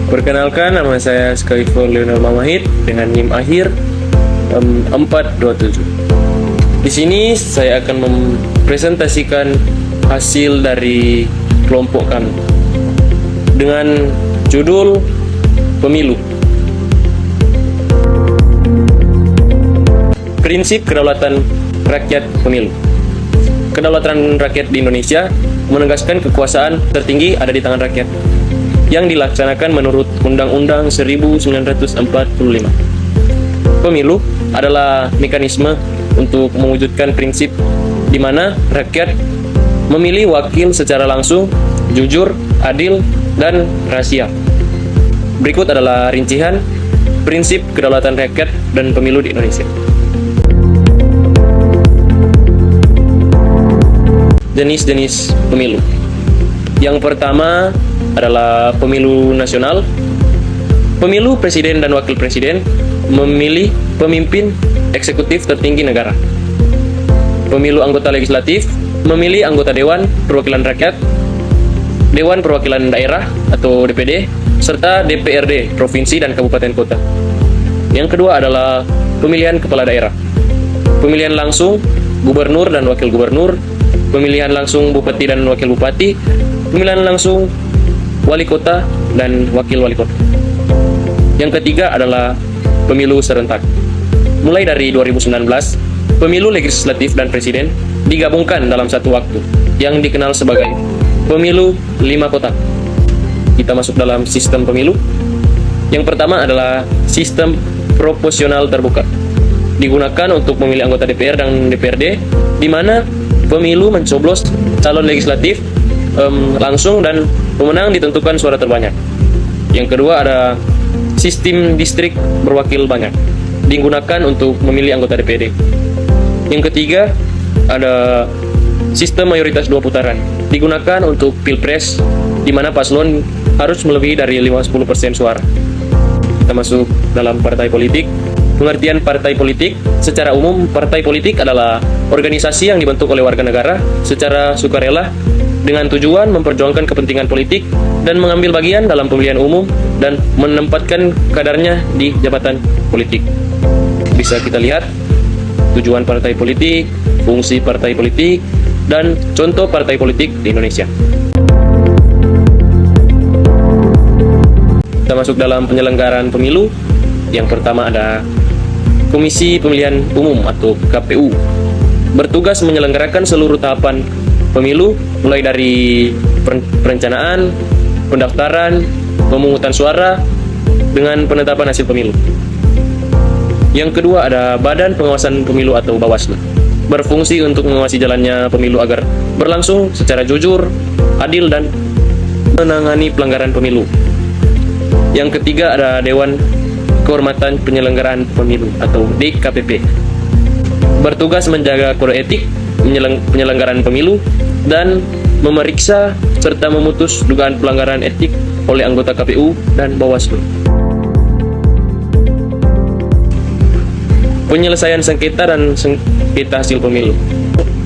Perkenalkan, nama saya Skyfall Lionel Mamahit dengan NIM akhir 427. Di sini saya akan mempresentasikan hasil dari kelompok kami dengan judul Pemilu. Prinsip kedaulatan rakyat pemilu. Kedaulatan rakyat di Indonesia menegaskan kekuasaan tertinggi ada di tangan rakyat yang dilaksanakan menurut Undang-Undang 1945. Pemilu adalah mekanisme untuk mewujudkan prinsip di mana rakyat memilih wakil secara langsung, jujur, adil, dan rahasia. Berikut adalah rincian prinsip kedaulatan rakyat dan pemilu di Indonesia. Jenis-jenis pemilu. Yang pertama adalah pemilu nasional. Pemilu presiden dan wakil presiden memilih pemimpin eksekutif tertinggi negara. Pemilu anggota legislatif memilih anggota Dewan Perwakilan Rakyat, Dewan Perwakilan Daerah atau DPD, serta DPRD provinsi dan kabupaten kota. Yang kedua adalah pemilihan kepala daerah. Pemilihan langsung gubernur dan wakil gubernur, pemilihan langsung bupati dan wakil bupati, pemilihan langsung wali kota dan wakil wali kota. Yang ketiga adalah pemilu serentak. Mulai dari 2019, pemilu legislatif dan presiden digabungkan dalam satu waktu yang dikenal sebagai pemilu 5 kotak. Kita masuk dalam sistem pemilu. Yang pertama adalah sistem proporsional terbuka. Digunakan untuk memilih anggota DPR dan DPRD, di mana pemilu mencoblos calon legislatif langsung dan pemenang ditentukan suara terbanyak. Yang kedua ada sistem distrik berwakil banyak, digunakan untuk memilih anggota DPD. Yang ketiga ada sistem mayoritas 2 putaran, digunakan untuk pilpres, di mana paslon harus melebihi dari 50% suara. Kita masuk dalam partai politik. Pengertian partai politik, secara umum partai politik adalah organisasi yang dibentuk oleh warga negara secara sukarela dengan tujuan memperjuangkan kepentingan politik dan mengambil bagian dalam pemilihan umum dan menempatkan kadarnya di jabatan politik. Bisa kita lihat tujuan partai politik, fungsi partai politik, dan contoh partai politik di Indonesia. Kita masuk dalam penyelenggaraan pemilu. Yang pertama ada Komisi Pemilihan Umum atau KPU, bertugas menyelenggarakan seluruh tahapan pemilu mulai dari perencanaan, pendaftaran, pemungutan suara, dengan penetapan hasil pemilu. Yang kedua ada Badan Pengawasan Pemilu atau Bawaslu, berfungsi untuk mengawasi jalannya pemilu agar berlangsung secara jujur, adil, dan menangani pelanggaran pemilu. Yang ketiga ada Dewan Kehormatan Penyelenggaraan Pemilu atau DKPP, bertugas menjaga kode etik penyelenggaraan pemilu dan memeriksa serta memutus dugaan pelanggaran etik oleh anggota KPU dan Bawaslu. Penyelesaian sengketa dan sengketa hasil pemilu.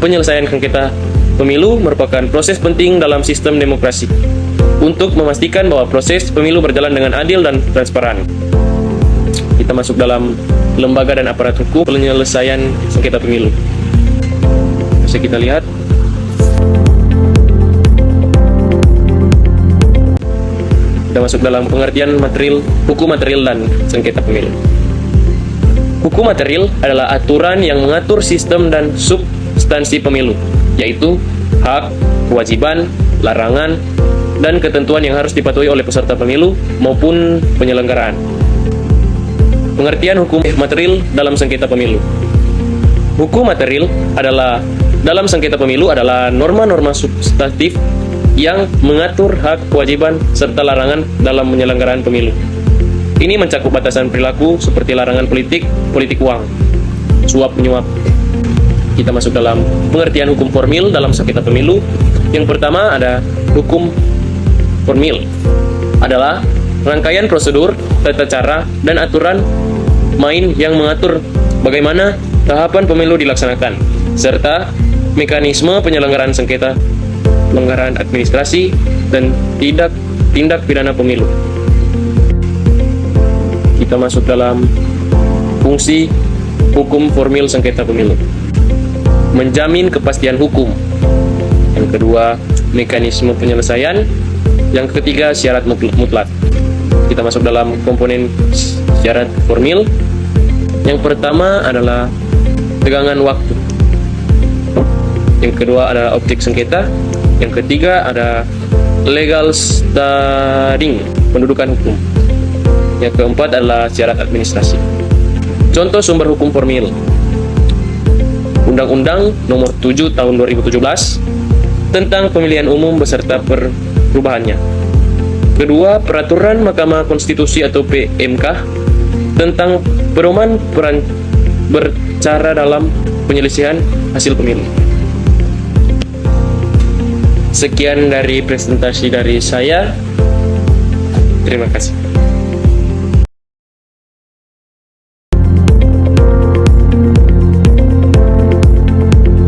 Penyelesaian sengketa pemilu merupakan proses penting dalam sistem demokrasi untuk memastikan bahwa proses pemilu berjalan dengan adil dan transparan. Kita masuk dalam lembaga dan aparat hukum penyelesaian sengketa pemilu. Bisa kita lihat. Kita masuk dalam pengertian material, hukum material dan sengketa pemilu. Hukum material adalah aturan yang mengatur sistem dan substansi pemilu, yaitu hak, kewajiban, larangan, dan ketentuan yang harus dipatuhi oleh peserta pemilu maupun penyelenggaraan. Pengertian hukum material dalam sengketa pemilu. Hukum material adalah dalam sengketa pemilu adalah norma-norma substantif yang mengatur hak, kewajiban, serta larangan dalam penyelenggaraan pemilu. Ini mencakup batasan perilaku seperti larangan politik, politik uang, suap-menyuap. Kita masuk dalam pengertian hukum formil dalam sengketa pemilu. Yang pertama ada hukum formil. Adalah rangkaian prosedur, tata cara, dan aturan main yang mengatur bagaimana tahapan pemilu dilaksanakan, serta mekanisme penyelenggaraan sengketa, pelanggaran administrasi, dan tindak pidana pemilu. kita masuk dalam fungsi hukum formil sengketa pemilu. Menjamin kepastian hukum. Yang kedua, mekanisme penyelesaian. Yang ketiga, syarat mutlak. Kita masuk dalam komponen syarat formil. Yang pertama adalah tegangan waktu. Yang kedua adalah objek sengketa. Yang ketiga ada legal standing, pendudukan hukum. Yang keempat adalah syarat administrasi. Contoh sumber hukum formil. Undang-Undang Nomor 7 Tahun 2017 tentang Pemilihan Umum beserta perubahannya. Kedua, Peraturan Mahkamah Konstitusi atau PMK tentang pedoman bercara dalam penyelesaian hasil pemilu. Sekian dari presentasi dari saya. Terima kasih.